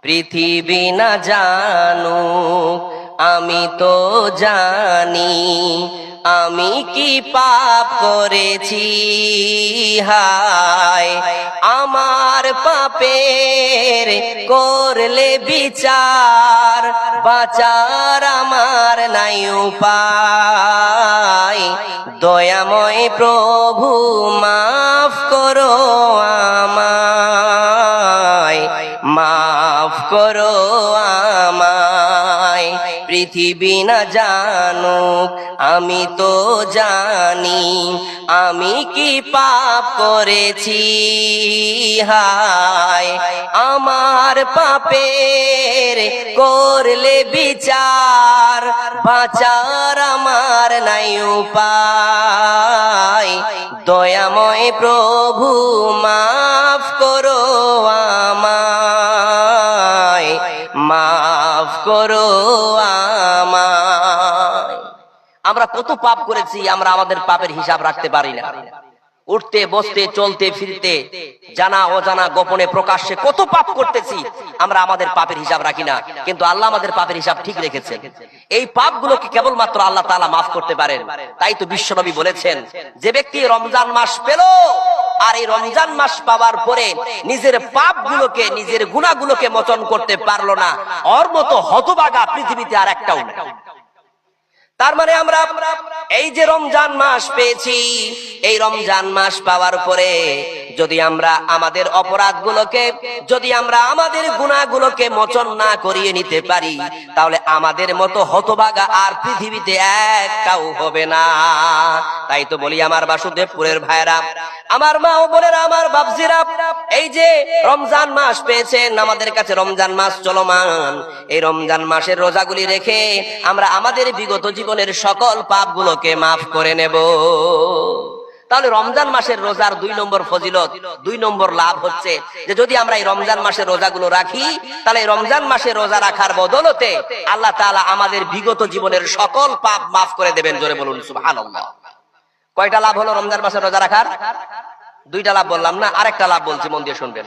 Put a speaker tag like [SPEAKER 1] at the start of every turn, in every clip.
[SPEAKER 1] পৃথিবী না জানুক আমি তো জানি আমি কি পাপ করেছি। হায় আমার পাপের করলে বিচার, বাঁচার আমার নাই উপায়। দয়াময় প্রভু মাফ করো আমায়, মাফ করো আমায়। পৃথিবী না জানুক আমি তো জানি আমি কি পাপ করেছি। হায় আমার পাপের করলে বিচার, বাঁচার আমার নাই উপায়। দয়াময় প্রভু মাফ করো আমায়, মাফ করো আমায়। আমরা কত পাপ করেছি, আমরা আমাদের পাপের হিসাব রাখতে পারি না। উঠতে বসতে চলতে ফিরতে জানা অজানা গোপনে প্রকাশ্যে কত পাপ করতেছি, আমরা আমাদের পাপের হিসাব রাখি না। কিন্তু আল্লাহ আমাদের পাপের হিসাব ঠিক রেখেছেন। এই পাপগুলোকে কেবলমাত্র আল্লাহ তাআলা মাফ করতে পারেন। তাই তো বিশ্বনবী বলেছেন, যে ব্যক্তি রমজান মাস পেল আর এই রমজান মাস পাওয়ার পরে নিজের পাপগুলোকে নিজের গুনাহগুলোকে মোচন করতে পারলো না, ওর মতো হতভাগা পৃথিবীতে আর একটাও নেই। তার মানে আমরা এই যে রমজান মাস পেয়েছি, এই রমজান মাস পাওয়ার পরে যদি আমরা আমাদের অপরাধগুলোকে, যদি আমরা আমাদের গুনাহগুলোকে মোচন না করিয়ে নিতে পারি, তাহলে আমাদের মতো হতভাগা আর পৃথিবীতে একটাও হবে না। তাই তো বলি আমার বাসুদেবপুরের ভাইরা, আমার মা ও বোনেরা, আমার বাপজিরা, এই যে রমজান মাস পেয়েছেন, আমাদের কাছে রমজান মাস চলমান। এই রমজান মাসের রোজাগুলি রেখে আমরা আমাদের বিগত জীবনের সকল পাপগুলোকে মাফ করে নেব। তাহলে রমজান মাসের রোজার 2 নম্বর ফজিলত, 2 নম্বর লাভ হচ্ছে যে যদি আমরা এই রমজান মাসের রোজাগুলো রাখি, তাহলে এই রমজান মাসের রোজা রাখার বদলতে আল্লাহ তাআলা আমাদের বিগত জীবনের সকল পাপ মাফ করে দেবেন। জোরে বলুন সুবহানাল্লাহ। কয়টা লাভ হলো রমজান মাসের রোজা রাখার? 2টা লাভ বললাম না, আরেকটা লাভ বলছি, মন দিয়ে শুনবেন।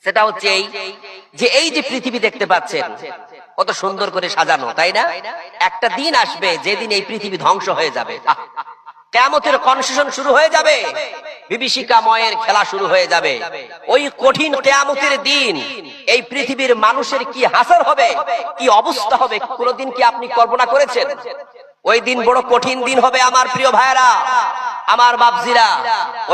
[SPEAKER 1] সেটা হচ্ছে এই যে এই যে পৃথিবী দেখতে পাচ্ছেন কত সুন্দর করে সাজানো, তাই না? একটা দিন আসবে যেদিন এই পৃথিবী ধ্বংস হয়ে যাবে, কিয়ামতের কনসেশন শুরু হয়ে যাবে, বিভীষিকাময়ের খেলা শুরু হয়ে যাবে। ওই কঠিন কিয়ামতের দিন এই পৃথিবীর মানুষের কি হাসর হবে, কি অবস্থা হবে, কোনদিন কি আপনি কল্পনা করেছেন? ওই দিন বড় কঠিন দিন হবে আমার প্রিয় ভাইরা, আমার বাপজিরা।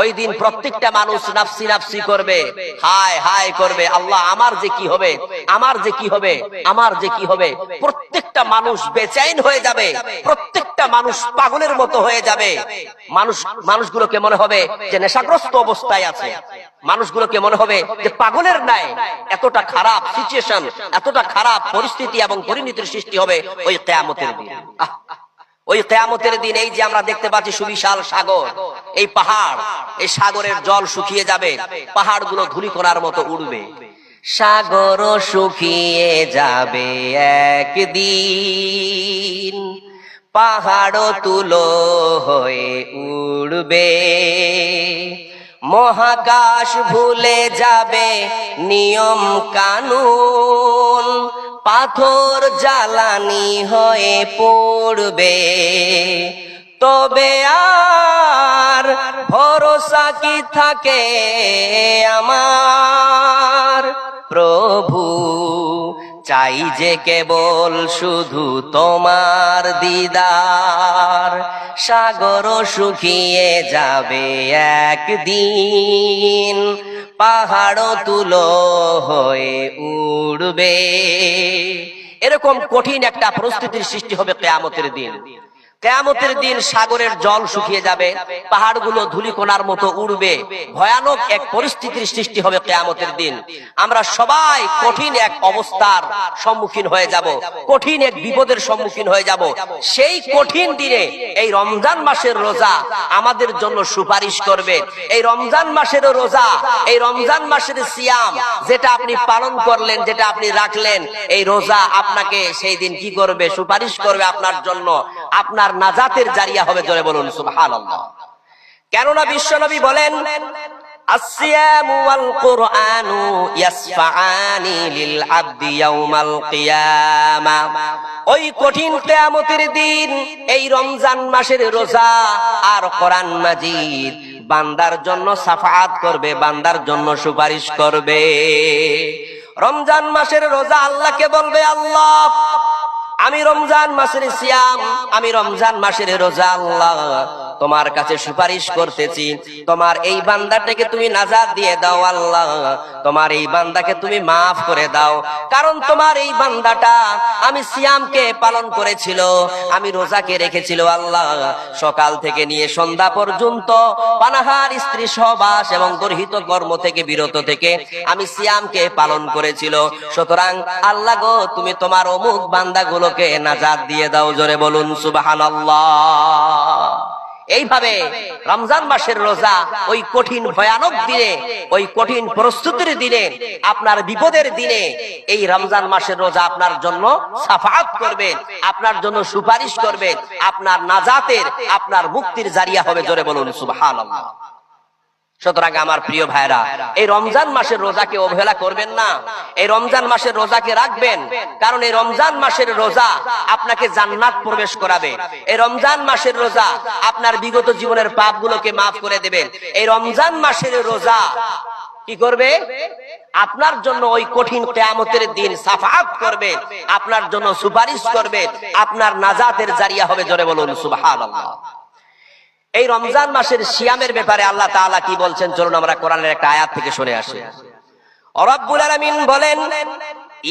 [SPEAKER 1] ওই দিন প্রত্যেকটা মানুষ নাফসি নাফসি করবে, হায় হায় করবে, আল্লাহ আমার যে কি হবে, আমার যে কি হবে, আমার যে কি হবে। প্রত্যেকটা মানুষ বেচैन হয়ে যাবে, প্রত্যেকটা মানুষ পাগলের মতো হয়ে যাবে। মানুষগুলোকে মনে হবে যে নেশাগ্রস্ত অবস্থায় আছে, মানুষগুলোকে মনে হবে যে পাগলের ন্যায়। এতটা খারাপ সিচুয়েশন, এতটা খারাপ পরিস্থিতি এবং পরিণতির সৃষ্টি হবে ওই কিয়ামতের দিন। ওই কিয়ামতের দিন এই যে আমরা দেখতে পাচ্ছি সুবিশাল সাগর, এই পাহাড়, এই সাগরের জল শুকিয়ে যাবে, পাহাড়গুলো ধূলিকণার মতো উড়বে। সাগর শুকিয়ে যাবে একদিন, পাহাড় তুলো হয়ে উড়বে। মহাকাশ ভুলে যাবে নিয়ম কানুন, পাথর জ্বালানি হয়ে পড়বে। তবে আর ভরসা কি থাকে আমার, প্রভু চাই যে কেবল শুধু তোমার দিদার। সাগর শুকিয়ে যাবে একদিন, পাহাড় তুলো হয়ে উড়বে। এরকম কঠিন একটা পরিস্থিতির সৃষ্টি হবে কিয়ামতের দিন। কিয়ামতের দিন সাগরের জল শুকিয়ে যাবে, পাহাড়গুলো ধূলিকণার মতো উড়বে। ভয়ানক এক পরিস্থিতির সৃষ্টি হবে কিয়ামতের দিন। আমরা সবাই কঠিন এক অবস্থার সম্মুখীন হয়ে যাব, কঠিন এক বিপদের সম্মুখীন হয়ে যাব। সেই কঠিন দিনে এই রমজান মাসের রোজা আমাদের জন্য সুপারিশ করবে। এই রমজান মাসের রোজা, এই রমজান মাসের সিয়াম যেটা আপনি পালন করলেন, যেটা আপনি রাখলেন, এই রোজা আপনাকে সেই দিন কি করবে? সুপারিশ করবে আপনার জন্য, আপনার নাজাতের জারিয়া হবে। জোরে বলুন সুবহানাল্লাহ। কেননা বিশ্বনবী বলেন, আসসিয়ামু ওয়াল কুরআনু ইয়াসফাআনি লিল আবদি ইয়াউমাল কিয়ামা। ওই কঠিন কিয়ামতের দিন এই রমজান মাসের রোজা আর কোরআন মাজিদ বান্দার জন্য সাফাআত করবে, বান্দার জন্য সুপারিশ করবে। রমজান মাসের রোজা আল্লাহকে বলবে, আল্লাহ আমি রমজান মাসের সিয়াম, আমি রমজান মাসের রোজা আল্লাহ তোমার কাছে সুপারিশ করতেছি, তোমার এই বান্দাটাকে তুমি নাজাত দিয়ে দাও আল্লাহ, তোমার এই বান্দাকে তুমি মাফ করে দাও। কারণ তোমার এই বান্দাটা আমি সিয়ামকে পালন করেছিল, আমি রোজাকে রেখেছিল আল্লাহ, সকাল থেকে নিয়ে সন্ধ্যা পর্যন্ত পানাহার, স্ত্রী সহবাস এবং গর্হিত কর্ম থেকে বিরত থেকে আমি সিয়ামকে পালন করেছিল। সুতরাং আল্লাহ গো, তুমি তোমার অমুক বান্দাগুলোকে নাজাত দিয়ে দাও। জোরে বলুন সুবহানাল্লাহ। এইভাবে রমজান মাসের রোজা ওই কঠিন ভয়ানক দিনে, ওই কঠিন প্রস্তুতির দিনে, আপনার বিপদের দিনে এই রমজান মাসের রোজা আপনার জন্য সাফাত করবে, আপনার জন্য সুপারিশ করবে, আপনার নাজাতের, আপনার মুক্তির জারিয়া হবে। জোরে বলুন সুবহানাল্লাহ। সুতরাং আমার প্রিয় ভাইরা, এই রমজান মাসের রোজাকে অবহেলা করবেন না, এই রমজান মাসের রোজাকে রাখবেন। কারণ এই রমজান মাসের রোজা আপনাকে জান্নাত প্রবেশ করাবে, এই রমজান মাসের রোজা আপনার বিগত জীবনের পাপগুলোকে মাফ করে দেবে। এই রমজান মাসের রোজা কি করবে? আপনার জন্য ওই কঠিন কিয়ামতের দিন সাফাত করবে, আপনার জন্য সুপারিশ করবে, আপনার নাজাতের জারিয়া হবে। জোরে বলুন সুবহানাল্লাহ। এই রমজান মাসের সিয়ামের ব্যাপারে আল্লাহ তাআলা কি বলছেন, চলুন আমরা কোরআনের একটা আয়াত থেকে শুনে আসি। রব্বুল আলামিন বলেন,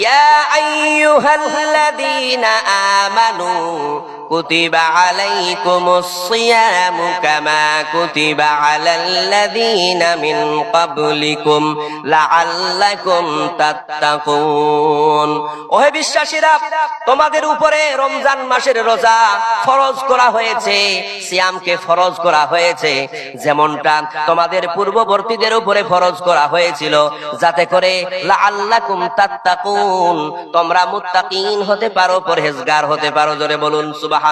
[SPEAKER 1] ইয়া আইয়ুহাল্লাযীনা আমানু কুতিবা আলাইকুমুস সিয়ামু কামা কুতিবা আলাল্লাযীনা মিন ক্বাবলিকুম লাআল্লাকুম তাত্তাকুন। ওহে বিশ্বাসীরা, তোমাদের উপরে রমজান মাসের রোজা ফরজ করা হয়েছে, সিয়ামকে ফরজ করা হয়েছে, যেমনটা তোমাদের পূর্ববর্তীদের উপরে ফরজ করা হয়েছিল, যাতে করে লাআল্লাকুম তাত্তাকুন, তোমরা মুত্তাকিন হতে পারো, পরহেজগার হতে পারো। জোরে বলুন সুবহানাল্লাহ।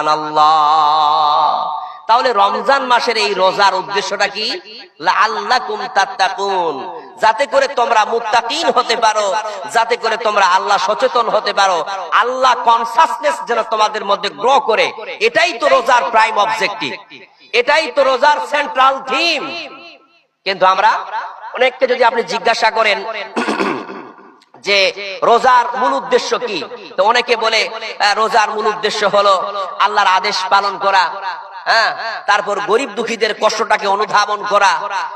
[SPEAKER 1] তাহলে রমজান মাসের এই রোজার উদ্দেশ্যটা কি? লাআল্লাকুম তাত্তাকুন, যাতে করে তোমরা মুত্তাকিন হতে পারো, যাতে করে তোমরা আল্লাহ সচেতন হতে পারো, আল্লাহ কনসাসনেস যেন তোমাদের মধ্যে গ্রো করে। এটাই তো রোজার প্রাইম অবজেক্টিভ, এটাই তো রোজার সেন্ট্রাল থিম। কিন্তু আমরা অনেককে যদি আপনি জিজ্ঞাসা করেন যে রোজার মূল উদ্দেশ্য কি, তো অনেকে বলে রোজার মূল উদ্দেশ্য হলো আল্লাহর আদেশ পালন করা, তারপর গরিব দুঃখীদের কষ্টটাকে অনুধাবন করা,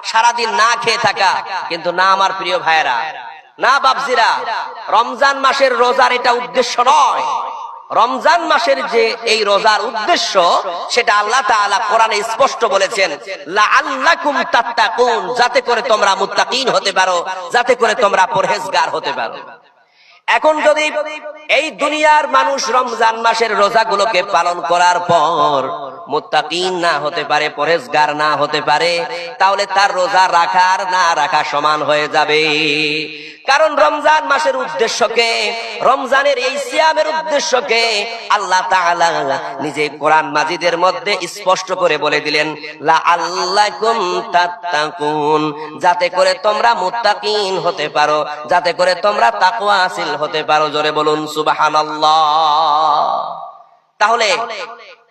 [SPEAKER 1] সারাদিন না খেয়ে থাকা। কিন্তু না আমার প্রিয় ভাইয়েরা, না বাপজিরা, রমজান মাসের রোজার এটা উদ্দেশ্য নয়। রমজান মাসের যে এই রোজার উদ্দেশ্য, সেটা আল্লাহ তাআলা কোরআনে স্পষ্ট বলেছেন, লাআল্লাকুম তাত্তাকুন, যাতে করে তোমরা মুত্তাকিন হতে পারো, যাতে করে তোমরা পরহেজগার হতে পারো। এখন যদি এই দুনিয়ার মানুষ রমজান মাসের রোজাগুলোকে পালন করার পর মুত্তাকিন না হতে পারে, পরহেজগার না হতে পারে, তাহলে তার রোজা রাখা আর না রাখা সমান হয়ে যাবে। কারণ রমজান মাসের উদ্দেশ্যকে, রমজানের এই সিয়ামের উদ্দেশ্যকে আল্লাহ তাআলা নিজে কোরআন মাজিদের মধ্যে স্পষ্ট করে বলে দিলেন, লাআল্লাকুম তাত্তাকুন, যাতে করে তোমরা মুত্তাকিন হতে পারো, যাতে করে তোমরা তাকওয়া হাসিল হতে পারো। জোরে বলুন সুবহানাল্লাহ। তাহলে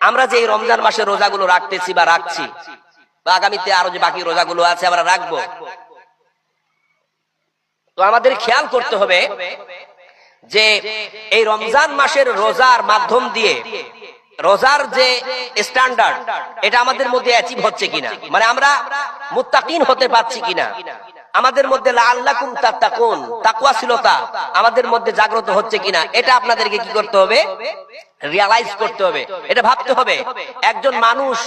[SPEAKER 1] আমরা যে এই রমজান মাসের রোজাগুলো রাখতেছি বা রাখছি, বা আগামীতে আরো যে বাকি রোজাগুলো আছে আমরা রাখবো, তো আমাদের খেয়াল করতে হবে যে এই রমজান মাসের রোজার মাধ্যম দিয়ে রোজার যে স্ট্যান্ডার্ড, এটা আমাদের মধ্যে অ্যাচিভ হচ্ছে কিনা, মানে আমরা মুত্তাকিন হতে পারছি কিনা, আমাদের মধ্যে লাআল্লাকুম তাত্তাকুন, তাকওয়াশীলতা আমাদের মধ্যে জাগ্রত হচ্ছে কিনা, এটা আপনাদেরকে কি করতে হবে? রিয়ালাইজ করতে হবে, এটা ভাবতে হবে। একজন মানুষ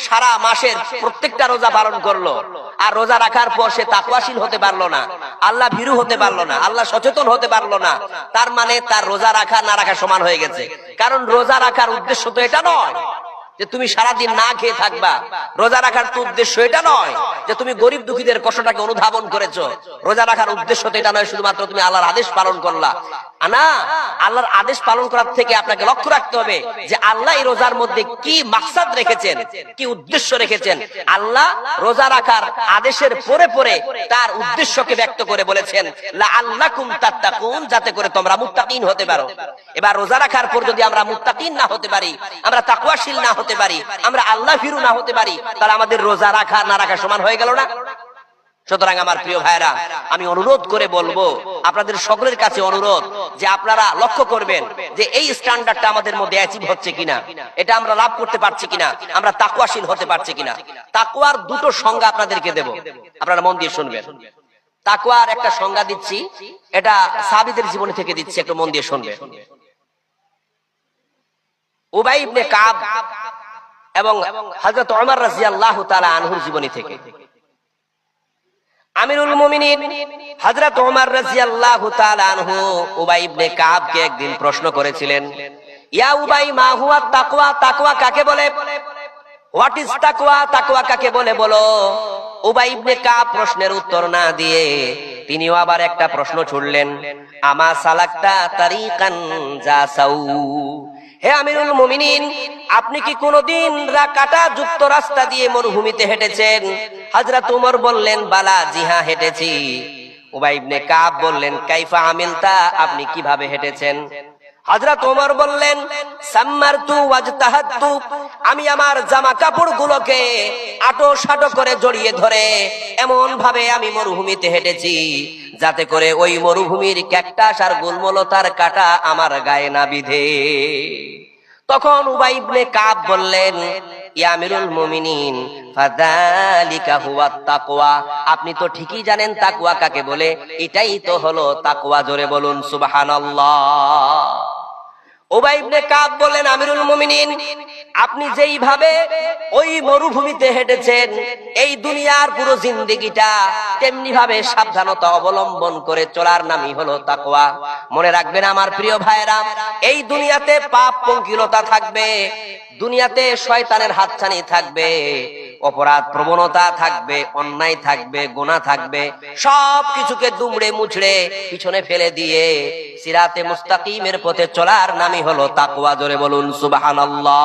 [SPEAKER 1] সারা মাসের প্রত্যেকটা রোজা পালন করলো, আর রোজা রাখার পর সে তাকওয়াশীল হতে পারলো না, আল্লাহ ভীরু হতে পারলো না, আল্লাহ সচেতন হতে পারলো না, তার মানে তার রোজা রাখা না রাখা সমান হয়ে গেছে। কারণ রোজা রাখার উদ্দেশ্য তো এটা নয় যে তুমি সারাদিন না খেয়ে থাকবা, রোজা রাখার তো উদ্দেশ্য এটা নয় যে তুমি গরিব দুঃখীদের কষ্টটাকে অনুধাবন করেছো, রোজা রাখার উদ্দেশ্য তো এটা নয় শুধুমাত্র তুমি আল্লাহর আদেশ পালন করলা। না, আল্লাহর আদেশ পালন করার থেকে আপনাকে লক্ষ্য রাখতে হবে যে আল্লাহ এই রোজার মধ্যে কি মাকসাদ রেখেছেন, কি উদ্দেশ্য রেখেছেন। আল্লাহ রোজা রাখার আদেশের পরে পরে তার উদ্দেশ্যকে ব্যক্ত করে বলেছেন লাআল্লাকুম তাত্তাকুন, যাতে করে তোমরা মুত্তাকিন হতে পারো। এবার রোজা রাখার পর যদি আমরা মুত্তাকিন না হতে পারি, আমরা তাকওয়াশীল না হতে পারি, আমরা আল্লাহ ভীরু না হতে পারি, তাহলে আমাদের রোজা রাখা না রাখা সমান হয়ে গেল না? সুতরাং আমার প্রিয় ভাইরা, আমি অনুরোধ করে বলবো, আপনাদের সকলের কাছে অনুরোধ যে আপনারা লক্ষ্য করবেন যে এই স্ট্যান্ডার্ডটা আমাদের মধ্যে অ্যাচিভ হচ্ছে কিনা, এটা আমরা লাভ করতে পারছি কিনা, আমরা তাকওয়াশীল হতে পারছি কিনা। তাকওয়ার দুটো সংজ্ঞা আপনাদেরকে দেব, আপনারা মন দিয়ে শুনবেন। তাকওয়ার একটা সংজ্ঞা দিচ্ছি, এটা সাহাবীদের জীবনী থেকে দিচ্ছি, একটু মন দিয়ে শুনবেন। উবাই ইবনে কাব এবং হযরত ওমর রাদিয়াল্লাহু তাআলা আনহুর জীবনী থেকে। আমিরুল মুমিনিন হযরত ওমর রাদিয়াল্লাহু তাআলা আনহু উবাই ইবনে কাবকে একদিন প্রশ্ন করেছিলেন, ইয়া উবাই মা হুয়া তাকওয়া, তাকওয়া কাকে বলে? হোয়াট ইজ তাকওয়া, তাকওয়া কাকে বলে বলো। উবাই ইবনে কাব প্রশ্নের উত্তর না দিয়ে তিনিও আবার একটা প্রশ্ন ছুড়লেন, আমা সালাকতা তারিকান জাসাউ, হে আমিরুল মুমিনিন, আপনি কি কোনদিন কাঁটা যুক্ত রাস্তা দিয়ে মরুভূমিতে হেঁটেছেন? হযরত ওমর বললেন, বালা, জি হ্যাঁ হেঁটেছি। উবাই ইবনে কাব বললেন, কাইফা আমিলতা, আপনি কিভাবে হেঁটেছেন? হযরত ওমর বললেন, সাম্মারতু ওয়াজতাহাদতু, আমি আমার জামা কাপড়গুলোকে আটো সাটো করে জড়িয়ে ধরে এমন ভাবে আমি মরুভূমিতে হেঁটেছি যাতে করে ওই মরুভূমির ক্যাকটাস আর গুলমলতার কাঁটা আমার গায়ে না বিধে। তখন উবাই ইবনে কাব বললেন, ইয়া আমিরুল মুমিনিন, ফাযালিকা হুয়াত তাকওয়া, আপনি তো ঠিকই জানেন তাকওয়া কাকে বলে, এটাই তো হলো তাকওয়া। জোরে বলুন সুবহানাল্লাহ। উবাই ইবনে কাব বললেন, আমিরুল মুমিনিন, আপনি যেইভাবে ওই মরুভূমিতে হেঁটেছেন এই দুনিয়ার পুরো জিন্দেগিটা তেমনি ভাবে সাবধানতা অবলম্বন করে চলার নামই হলো তাকওয়া। মনে রাখবেন আমার প্রিয় ভাইরা, এই দুনিয়াতে পাপ পঙ্কিলতা থাকবে, দুনিয়াতে শয়তানের হাতছানি থাকবে, অপরাধ প্রবণতা থাকবে, অন্যায় থাকবে, গুনাহ থাকবে, সব কিছুকে দুমড়ে মুচড়ে পিছনে ফেলে দিয়ে সিরাতে মুস্তাকিমের পথে চলার নামই হলো তাকওয়া। জোরে বলুন সুবহানাল্লাহ।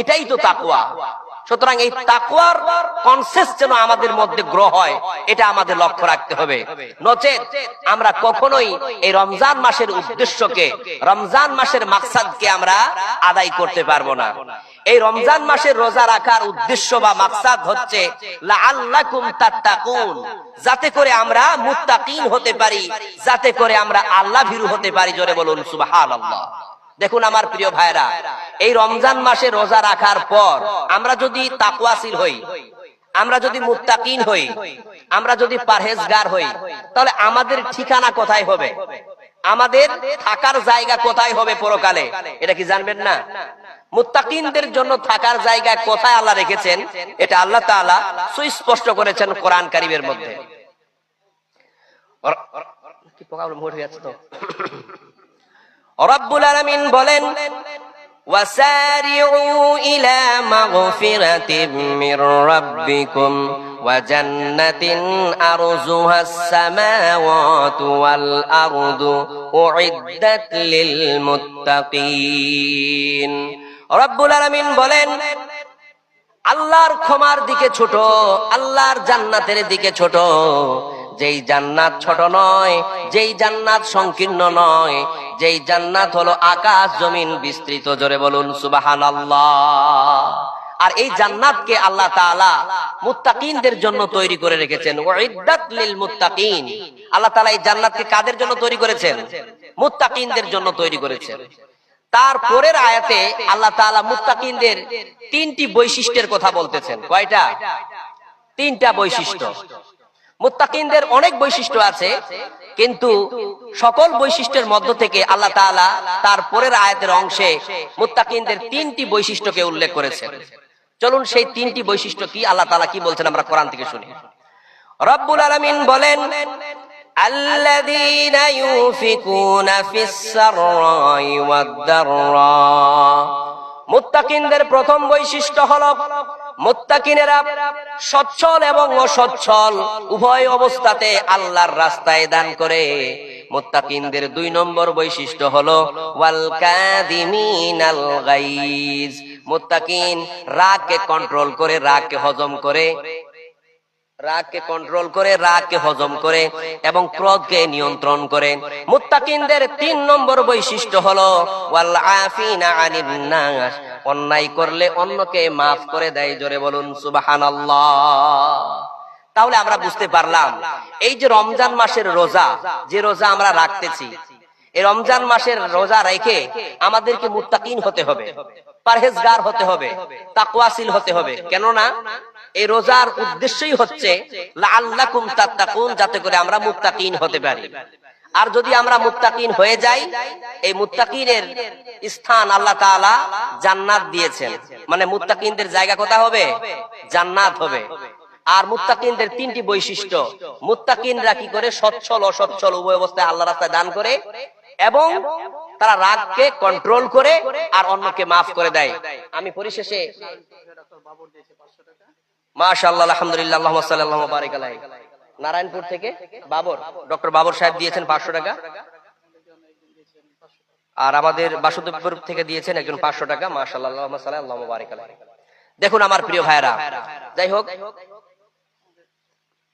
[SPEAKER 1] এটাই তো তাকওয়া। সুতরাং এই তাকওয়ার কনসেপ্ট যেন আমাদের মধ্যে গ্রো হয়, এটা আমাদের লক্ষ্য রাখতে হবে। নচেত আমরা কখনোই এই রমজান মাসের উদ্দেশ্যকে, রমজান মাসের মাকসাদকে আমরা আদায় করতে পারবো না। এই রমজান মাসের রোজা রাখার উদ্দেশ্য বা মাকসাদ হচ্ছে লাআল্লাকুম তাত্তাকুন, যাতে করে আমরা মুত্তাকিন হতে পারি, যাতে করে আমরা আল্লাহ ভীরু হতে পারি। জোরে বলুন সুবহানাল্লাহ। দেখুন আমার প্রিয় ভাইরা, এই রমজান মাসে রোজা রাখার পর আমরা যদি তাকওয়াশীল হই, আমরা যদি মুত্তাকিন হই, আমরা যদি পারহেজগার হই, তাহলে আমাদের ঠিকানা কোথায় হবে, আমাদের থাকার জায়গা কোথায় হবে পরকালে? এটা কি জানবেন না? মুত্তাকিনদের জন্য থাকার জায়গা কোথায় আল্লাহ রেখেছেন, এটা আল্লাহ তাআলা সুস্পষ্ট করেছেন কোরআন কারীমের মধ্যে। কি প্রবলেম হয়ে যাচ্ছে তো? রব্বুল আলামিন বলেন, ওয়াসারিউ ইলা মাগফিরাতিম মির রাব্বিকুম ওয়া জান্নাতিন আরযুহাস সামাওয়াতু ওয়াল আরদু উইদ্দাত লিল মুত্তাকিন। রব্বুল আলামিন বলেন, আল্লাহর ক্ষমার দিকে ছোট, আল্লাহর জান্নাতের দিকে ছোট। যেই জান্নাত ছোট নয়, যেই জান্নাত সংকীর্ণ নয়, যেই জান্নাত হলো আকাশ জমিন বিস্তৃত। জোরে বলুন সুবহানাল্লাহ। আর এই জান্নাতকে আল্লাহ তাআলা মুত্তাকিনদের জন্য তৈরি করে রেখেছেন। উইদ্দাত লিল মুত্তাকিন। আল্লাহ তাআলা এই জান্নাতকে কাদের জন্য তৈরি করেছেন? মুত্তাকিনদের জন্য তৈরি করেছেন। তার পরের আয়াতে আল্লাহ তাআলা মুত্তাকিনদের তিনটি বৈশিষ্ট্যের কথা বলতেছেন। কয়টা? তিনটা বৈশিষ্ট্য। মুত্তাকিনদের অনেক বৈশিষ্ট্য আছে, কিন্তু সকল বৈশিষ্ট্যের মধ্য থেকে আল্লাহ তাআলা তার পরের আয়াতের অংশে মুত্তাকিনদের তিনটি বৈশিষ্ট্যকে উল্লেখ করেছেন। চলুন সেই তিনটি বৈশিষ্ট্য কি, আল্লাহ তাআলা কি বলছেন আমরা কোরআন থেকে শুনি। রব্বুল আলামিন বলেন, আল্লাযীনা ইউনফিকুনা ফিস সাররাই ওয়াদ দাররা। মুত্তাকিনদের প্রথম বৈশিষ্ট্য হলো মুত্তাকিনেরা সচ্ছল এবং অসচ্ছল উভয় অবস্থাতে আল্লাহর রাস্তায় দান করে। মুত্তাকিনদের 2 নম্বর বৈশিষ্ট্য হলো ওয়াল কাযিমিনাল গাইজ। মুত্তাকিন রাগকে কন্ট্রোল করে, রাগকে হজম করে, রাগকে কন্ট্রোল করে, রাগকে হজম করে এবং ক্রোধকে নিয়ন্ত্রণ করে। মুত্তাকিনদের 3 নম্বর বৈশিষ্ট্য হলো ওয়াল আফিনা আনিন নাস। অন্যায় করলে অন্যকে মাফ করে দেয়। জোরে বলুন সুবহানাল্লাহ। তাহলে আমরা বুঝতে পারলাম এই যে রমজান মাসের রোজা, যে রোজা আমরা রাখতেছি, এই রমজান মাসের রোজা রেখে আমাদেরকে মুত্তাকিন হতে হবে, পরহেজগার হতে হবে, তাকওয়াশীল হতে হবে। কেননা এই রোজার উদ্দেশ্যই হচ্ছে লাআল্লাকুম তাত্তাকুন, যাতে করে আমরা মুত্তাকিন হতে পারি। আর যদি আমরা মুত্তাকিন হয়ে যাই, এই মুত্তাকিনের স্থান আল্লাহ তাআলা জান্নাত দিয়েছেন। মানে মুত্তাকিনদের জায়গা কোথায় হবে? জান্নাত হবে। আর মুত্তাকিনদের 3টি বৈশিষ্ট্য। মুত্তাকিনরা কি করে? সচ্ছল অসচ্ছল উভয় অবস্থায় আল্লাহর রাস্তায় দান করে এবং তারা রাগকে কন্ট্রোল করে আর অন্যকে মাফ করে দেয়। আমি পরিশেষে মাশাআল্লাহ আলহামদুলিল্লাহ আল্লাহুম্মা সাল্লাল্লাহু ওয়া বারিক আলাইহি, নারায়ণপুর থেকে বাবর, ডক্টর বাবর সাহেব দিয়েছেন 500 টাকা। আর আমাদের বাসুদেবপুর থেকে দিয়েছেন একজন 500 টাকা। মাশাআল্লাহ আল্লাহুম্মা সাল্লাল্লাহু ওয়া বারিক আলাইহি। দেখুন আমার প্রিয় ভাইরা, যাই হোক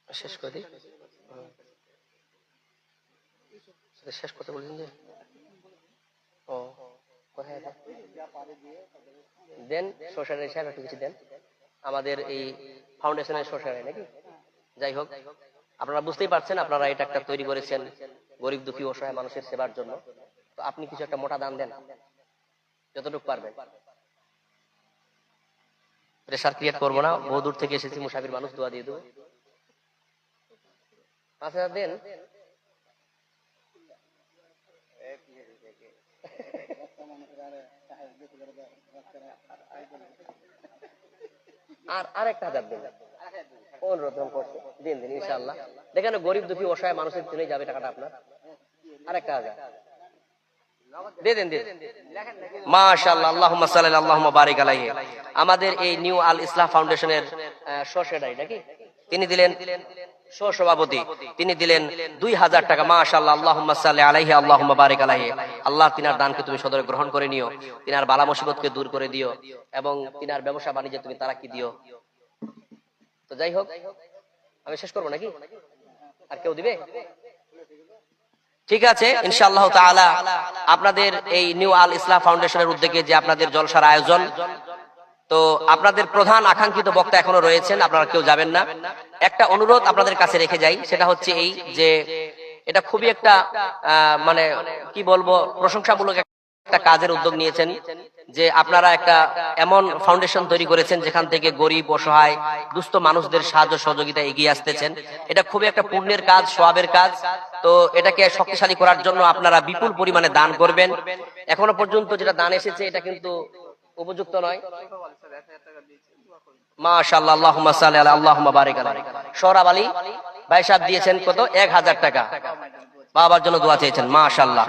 [SPEAKER 1] শেষ করে দিই। শেষ করতে বলছেন যে ও কোথায় দেন সোশ্যাল সাহেব একটু কিছু দেন আমাদের এই ফাউন্ডেশনের সোশ্যাল নাকি। যাই হোক আপনারা বুঝতেই পারছেন, আপনারা এটা একটা তৈরি করেছেন গরিব দুঃখী অসহায় মানুষের সেবার জন্য। তো আপনি কিছু একটা মোটা দান দেন যতটুকু পারবেন। প্রেশার ক্রিয়েট করবো না, বহু দূর থেকে এসেছি, মুসাফির মানুষ, দোয়া দিয়ে দেবো। 5000 দেন। আর আরেকটা 1000 দেন, অনুরোধ করছে, দিন দিন ইনশাআল্লাহ। দেখেন গরিব দুঃখী অসহায় মানুষের জন্যই যাবে টাকাটা আপনার। আরেকটা 1000 দিয়ে দেন, দিয়ে মাশাআল্লাহ আল্লাহুম্মা সাল্লি আল্লাহুম্মা বারিক আলাইহি। আমাদের এই নিউ আল ইসলাম ফাউন্ডেশনের সহসেক্রেটারি নাকি, তিনি দিলেন, সহসভাপতি, তিনি দিলেন 2000 টাকা। মাশাআল্লাহ আল্লাহুম্মা সাল্লি আলাইহি আল্লাহুম্মা বারিক আলাইহি। আল্লাহ তিনার দানকে তুমি সদরে গ্রহণ করে নিও, তিনার বালা মুসিবতকে দূর করে দিও এবং তিনার ব্যবসা বাণিজ্যে তুমি তারাক্কি দিও। তো যাই হোক আমি শেষ করবো নাকি, আর কেউ দিবে? ঠিক আছে ইনশাআল্লাহ তাআলা। আপনাদের এই নিউ আল ইসলাম ফাউন্ডেশনের উদ্যোগে যে আপনাদের জলসার আয়োজন, তো আপনাদের প্রধান আকাঙ্ক্ষিত বক্তা এখনো রয়েছেন, আপনারা কেউ যাবেন না। একটা অনুরোধ আপনাদের কাছে রেখে যাই, সেটা হচ্ছে এই যে এটা খুবই একটা মানে কি বলবো, প্রশংসামূলক একটা কাজের উদ্যোগ নিয়েছেন যে আপনারা একটা এমন ফাউন্ডেশন তৈরি করেছেন যেখান থেকে গরিব অসহায় দুস্থ মানুষদের সাহায্য সহযোগিতা এগিয়ে আসতেছেন। এটা খুবই একটা পুণ্যের কাজ, সওয়াবের কাজ। তো এটাকে শক্তিশালী করার জন্য আপনারা বিপুল পরিমাণে দান করবেন। এখনো পর্যন্ত যেটা দান এসেছে এটা কিন্তু উপযুক্ত নয়। মাশাআল্লাহ আল্লাহুম্মা সাল্লি আলা আল্লাহুম্মা বারিক আলাইহি। সোহরাব আলী ভাই সাহেব দিয়েছেন কত? 1000 টাকা। বাবার জন্য দোয়া চেয়েছেন। মাশাআল্লাহ।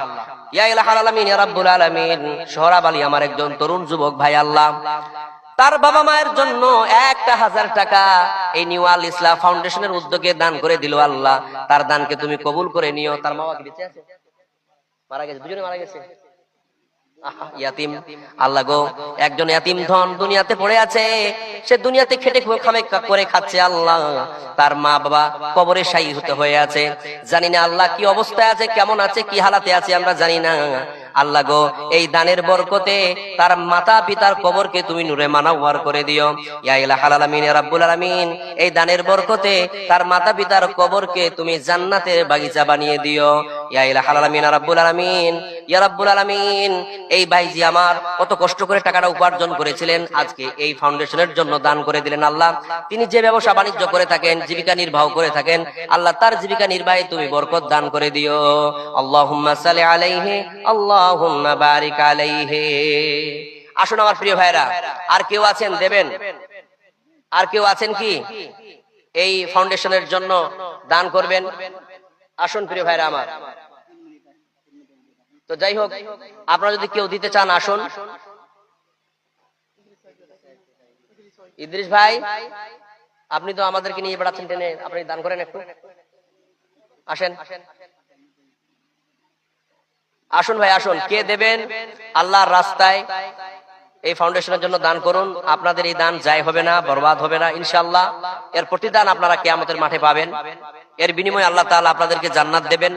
[SPEAKER 1] ইয়া ইলাহাল আলামিন ইয়া রাব্বুল আলামিন। সোহরাব আলী আমার একজন তরুণ যুবক ভাই, আল্লাহ তার বাবা মায়ের জন্য 1000 টাকা এই নিউ আল ইসলাম ফাউন্ডেশনের উদ্যোগে দান করে দিল। আল্লাহ তার দানকে তুমি কবুল করে নিও। তার মা বাবা বেঁচে আছে? মারা গেছে, দুজনে মারা গেছে। ইয়াতিম, আল্লাহ গো একজন ইয়াতিম ধন দুনিয়াতে পড়ে আছে, সে দুনিয়াতে খেটে খামে করে খাচ্ছে। আল্লাহ তার মা বাবা কবরে শায়ী হতে হয়ে আছে, জানি না আল্লাহ কি অবস্থায় আছে, কেমন আছে, কি হালাতে আছে আমরা জানি না। আল্লাহ গো এই দানের বরকতে তার মাতা পিতার কবরকে তুমি নূরে মানাওয়ার করে দিও। ইয়া ইলাহাল আলামিন ইয়া রাব্বুল আলামিন। এই দানের বরকতে তার মাতা পিতার কবরকে তুমি জান্নাতের বাগিচা বানিয়ে দিও। ইয়া ইলাহাল আলামিন ইয়া রাব্বুল আলামিন ইয়া রাব্বুল আলামিন। এই ভাইজি আমার কত কষ্ট করে টাকাটা উপার্জন করেছিলেন, আজকে এই ফাউন্ডেশনের জন্য দান করে দিলেন। আল্লাহ তিনি যে ব্যবসা বাণিজ্য করে থাকেন, জীবিকা নির্বাহ করে থাকেন, আল্লাহ তার জীবিকা নির্বাহে তুমি বরকত দান করে দিও। আল্লাহুম্মা সাল্লি আলাইহি আল্লাহুম্মা বারিক আলাইহি। আসুন আমার প্রিয় ভাইরা, আর কেউ আছেন দেবেন? আর কেউ আছেন কি এই ফাউন্ডেশনের জন্য দান করবেন? আসুন প্রিয় ভাইরা আমার। তো যাই হোক আপনারা যদি কেউ দিতে চান আসুন। ইদ্রিস ভাই, আপনি তো আমাদেরকে নিয়ে বেড়াচ্ছেন টেনে, আপনি দান করেন একটু, আসেন। আসুন ভাই আসুন, কে দেবেন? আল্লাহর রাস্তায় এই ফাউন্ডেশনের জন্য দান করুন। আপনাদের এই দান যায় হবে না, বরবাদ হবে না ইনশাআল্লাহ। এর প্রতিদান আপনারা কিয়ামতের মাঠে পাবেন। এর বিনিময়ে আল্লাহ তাআলা আপনাদেরকে জান্নাত দেবেন।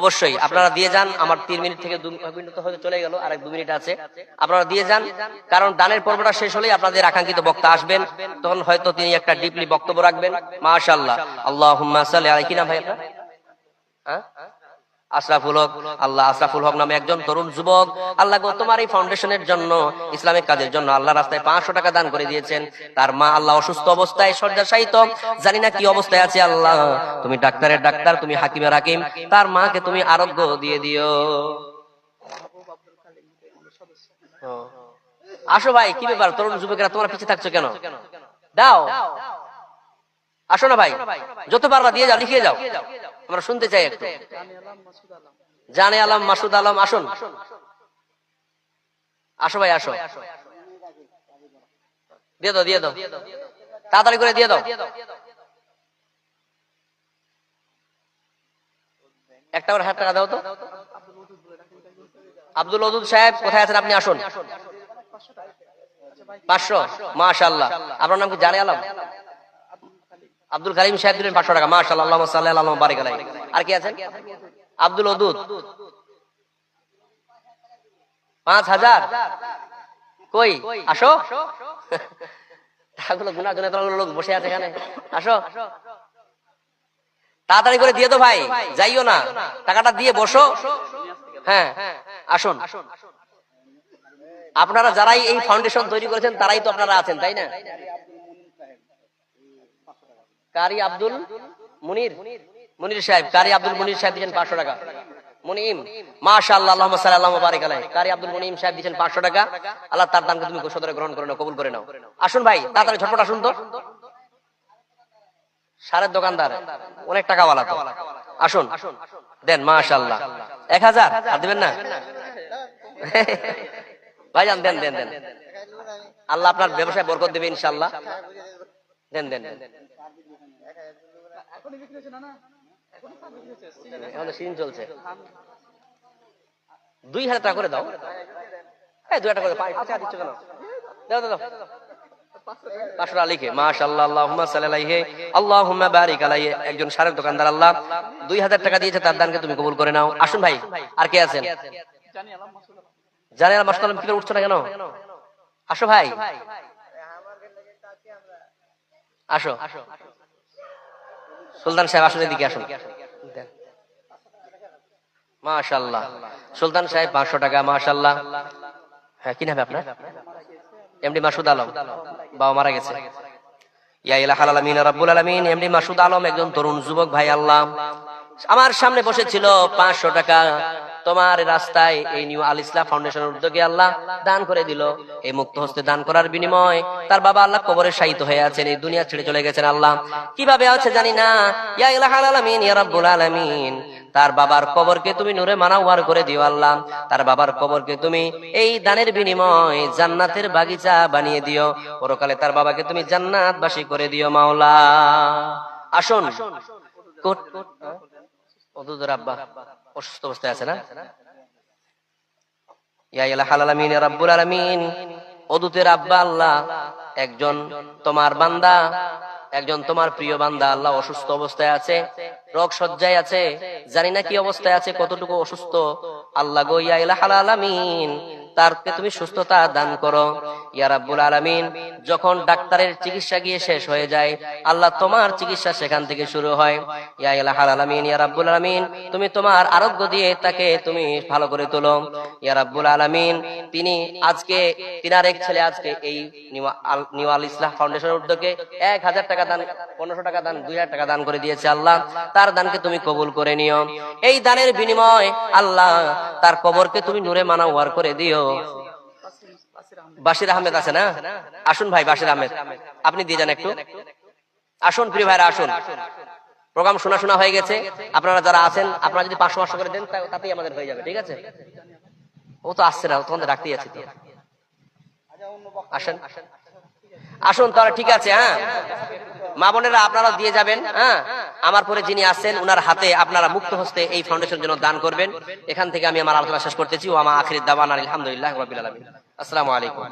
[SPEAKER 1] অবশ্যই আপনারা দিয়ে যান। আমার 3 মিনিট থেকে 2 মিনিট তো হয়তো চলে গেল, আরেক 2 মিনিট আছে। আপনারা দিয়ে যান, কারণ দানের পর্বটা শেষ হলেই আপনাদের আকাঙ্ক্ষিত বক্তা আসবেন, তখন হয়তো তিনি একটা ডিপলি বক্তব্য রাখবেন। মাশাআল্লাহ। আল্লাহুম্মা সাল্লি আলাইহি, কি নাম ভাই আপনার? হ্যাঁ, আশরাফুল হক। আল্লাহ, আশরাফুল হক নামে একজন তরুণ যুবক আল্লাহ গো তোমার এই ফাউন্ডেশনের জন্য, ইসলামিক কাজের জন্য আল্লাহ রাস্তায় 500 টাকা দান করে দিয়েছেন। তার মা আল্লাহ অসুস্থ অবস্থায় শয্যাশায়িত, জানি না কি অবস্থায় আছে। আল্লাহ তুমি ডাক্তারের ডাক্তার, তুমি হাকিমের হাকিম, তার মাকে তুমি আরোগ্য দিয়ে দিও। আসো ভাই, কি ব্যাপার তরুণ যুবকেরা তোমরা পিছিয়ে থাকছো কেন? দাও, আসো না ভাই, যত পারবা দিয়ে যাও, লিখিয়ে যাও, আমরা শুনতে চাই একটু। জানে আলম, মাসুদ আলম, আসুন। আসো ভাই আসো, দিয়ে দাও দিয়ে দাও, তাড়াতাড়ি করে দিয়ে দাও। একটা করে 1000 টাকা দাও তো। আব্দুল ওদুদ সাহেব কোথায় আছেন? আপনি আসুন। 500, মাশাআল্লাহ। আপনার নাম কি? জানে আলম। আব্দুল কারিম সাহেব দিলেন 500 টাকা, মাশাআল্লাহ। আল্লাহুম্মা সাল্লি আলা মুহাম্মাদ বারিক আলাইহি। আর কি আছেন? আব্দুল ওদুদ 5000। কই আসো, টাকাগুলো গুনার জন্য এতগুলো লোক বসে আছে এখানে। আসো, তাড়াতাড়ি করে দিয়ে দাও ভাই, যাইও না, টাকাটা দিয়ে বসো। হ্যাঁ আসুন। আপনারা যারাই এই ফাউন্ডেশন তৈরি করেছেন তারাই তো আপনারা আছেন, তাই না? কারি আব্দুল মুনির, মুনির সাহেব, কারি আব্দুল মুনির সাহেব দিয়েছেন 500 টাকা। মুনিম, মাশাআল্লাহ, আল্লাহুম্মা সাল্লি আলা মুহাম্মাদ বারিক আলাইহি। কারি আব্দুল মুনিম সাহেব দিয়েছেন 500 টাকা। আল্লাহ তার দানকে তুমি সদরে গ্রহণ করে নাও, কবুল করে নাও। আসুন ভাই, তাড়াতাড়ি ঝটপট আসুন তো। সারের দোকানদার, অনেক টাকাওয়ালা তো। আসুন দেন, মাশাআল্লাহ। 1000 আর দিবেন না ভাইজান? দেন দেন দেন, আল্লাহ আপনার ব্যবসায় বরকত দেবে ইনশাআল্লাহ। দেন দেন দেন। এখন সিজন চলছে। 2000 টাকা করে দাও। এই 2000 টাকা করে 5 টাকা দিচ্ছ কেন? দাও দাও দাও। 500 টাকা লিখে, মাশাআল্লাহ, আল্লাহুম্মা সাল্লি আলাইহি, আল্লাহুম্মা বারিক আলাইহি। একজন সারের দোকানদার, আল্লাহ 2000 টাকা দিয়েছে, তার দানকে তুমি কবুল করে নাও। আসুন ভাই, আর কে আছেন? জানি আলম, মাসুদ আলম, কি করে উঠছো না কেন? আসো ভাই, আসো। সুলতান সাহেব আসুন, এদিকে আসুন। মাশাআল্লাহ, সুলতান সাহেব 500 টাকা, মাশাআল্লাহ। হ্যাঁ, কি নাম আপনার? এমডি মাসুদ আলম, বাবা মারা গেছে। ইয়া ইলাহাল আলামিন রাব্বুল আলামিন। এমডি মাসুদ আলম একজন তরুণ যুবক ভাই, আল্লাহ আমার সামনে বসেছিল 500 টাকা তোমার রাস্তায় এই নিউ আল ইসলাম ফাউন্ডেশনের উদ্যোগে আল্লাহ দান করে দিল। এই মুক্ত হস্তে দান করার বিনিময় তার বাবা আল্লাহ কবরে শায়িত হয়ে আছেন, এই দুনিয়া ছেড়ে চলে গেছেন। আল্লাহ কিভাবে আছে জানি না। ইয়া ইলাহাল আলামিন ইয়া রাব্বুল আলামিন, তার বাবার কবরকে তুমি নূরে মানাওয়ার করে দিও আল্লাহ। তার বাবার কবরকে তুমি এই দানের বিনিময় জান্নাতের বাগিচা বানিয়ে দিও। পরকালে তার বাবাকে তুমি জান্নাতবাসী করে দিও মাওলা। আসুন। ওদুদের আব্বা অসুস্থ অবস্থায় আছে না? ইয়া ইলাহাল আলামিন ইয়া রাব্বুল আলামিন, ওদুদের আব্বা আল্লাহ একজন তোমার বান্দা, একজন তোমার প্রিয় বান্দা আল্লাহ অসুস্থ অবস্থায় আছে, রোগ সজ্জায় আছে, জানি না কি অবস্থায় আছে, কতটুকু অসুস্থ। আল্লাহ গো, ইয়া ইলাহাল আলামিন, তারকে তুমি সুস্থতা দান করো ইয়া রাব্বুল আলামিন। যখন ডাক্তারের চিকিৎসা গিয়ে শেষ হয়ে যায়, আল্লাহ তোমার চিকিৎসা সেখান থেকে শুরু হয়। ইয়া ইলাহাল আলামিন ইয়া রাব্বুল আলামিন, তুমি তোমার আরোগ্য দিয়ে তাকে তুমি ভালো করে তোলো ইয়া রাব্বুল আলামিন। তিনি আজকে, তিনার এক ছেলে আজকে এই নিউ আল ইসলাম ফাউন্ডেশনের উদ্যোগে 1000 টাকা দান, 1500 টাকা দান, 2000 টাকা দান করে দিয়েছে। আল্লাহ তার দানকে তুমি কবুল করে নিও। এই দানের বিনিময় আল্লাহ তার কবরকে তুমি নূরে মানাওয়ার করে দিও। বাশির আহমেদ আছে না? আসুন ভাই, বাশির আহমেদ আপনি দিয়ে যান একটু। আসুন প্রিয় ভাইরা, আসুন। প্রোগ্রাম শোনা হয়ে গেছে। আপনারা যারা আছেন, আপনারা যদি 500 করে দেন তাতেই আমাদের হয়ে যাবে, ঠিক আছে? ও তো আসছে না, তখন রাখতেই আছি তো। আসেন আসুন তাহলে, ঠিক আছে। হ্যাঁ মা বোনেরা, আপনারা দিয়ে যাবেন। হ্যাঁ আমার পরে যিনি আছেন উনার হাতে আপনারা মুক্ত হস্তে এই ফাউন্ডেশনের জন্য দান করবেন। এখান থেকে আমি আমার আলোচনা শেষ করতেছি। ওয়া মা আখির দাওয়ানা আলহামদুলিল্লাহি রাব্বিল আলামিন। আসসালামু আলাইকুম।